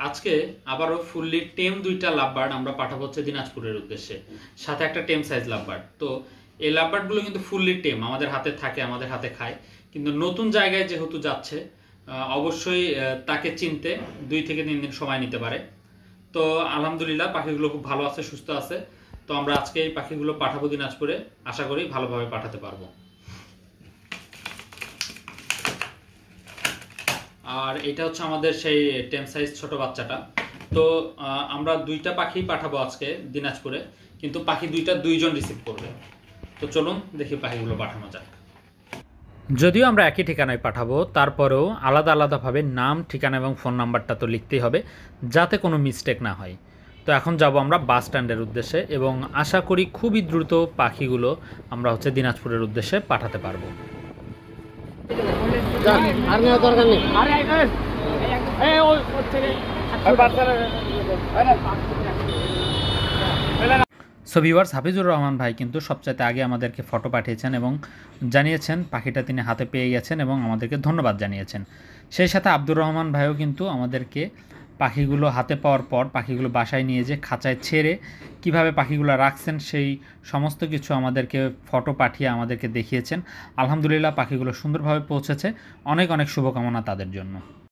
আজকে আবারও ফুললি টেম দুইটা লাভবার্ড আমরা পাঠাবো হচ্ছে দিনাজপুরের উদ্দেশ্যে, সাথে একটা টেম সাইজ লাভবার্ড। তো এই লাভবার্ডগুলো কিন্তু ফুললি টেম, আমাদের হাতে থাকে, আমাদের হাতে খায়, কিন্তু নতুন জায়গায় যেহেতু যাচ্ছে অবশ্যই তাকে চিনতে 2 থেকে 3 দিন সময় নিতে পারে। তো আলহামদুলিল্লাহ পাখিগুলো খুব ভালো আছে, সুস্থ আছে। তো আমরা আজকে এই পাখিগুলো পাঠাবো দিনাজপুরে, আশা করি ভালোভাবে পাঠাতে পারবো। আর এটা হচ্ছে আমাদের সেই টেম সাইজ ছোট বাচ্চাটা। তো আমরা 2টা পাখি পাঠাবো আজকে দিনাজপুরে, কিন্তু পাখি 2জন রিসিভ করবে। তো চলুন দেখি পাখিগুলো পাঠানো যাক। যদিও আমরা একই ঠিকানায় পাঠাবো, তারপরেও আলাদা আলাদাভাবে নাম, ঠিকানা এবং ফোন নাম্বারটা তো লিখতেই হবে, যাতে কোনো মিস্টেক না হয়। তো এখন যাব আমরা বাস স্ট্যান্ডের উদ্দেশ্যে, এবং আশা করি খুবই দ্রুত পাখিগুলো আমরা হচ্ছে দিনাজপুরের উদ্দেশ্যে পাঠাতে পারবো। সো ভিউয়ার্স, হাফিজুর রহমান ভাই কিন্তু সবচাইতে আগে আমাদেরকে ফটো পাঠিয়েছেন এবং জানিয়েছেন পাখিটা তিনি হাতে পেয়ে গেছেন এবং আমাদেরকে ধন্যবাদ জানিয়েছেন। সেই সাথে আব্দুর রহমান ভাইও কিন্তু আমাদেরকে পাখিগুলো হাতে পাওয়ার পর পাখিগুলো বাসায় নিয়ে যে খাঁচায় ছেড়ে কিভাবে পাখিগুলো রাখছেন সেই সমস্ত কিছু আমাদেরকে ফটো পাঠিয়ে আমাদেরকে দেখিয়েছেন। আলহামদুলিল্লাহ পাখিগুলো সুন্দরভাবে পৌঁছেছে, অনেক অনেক শুভকামনা তাদের জন্য।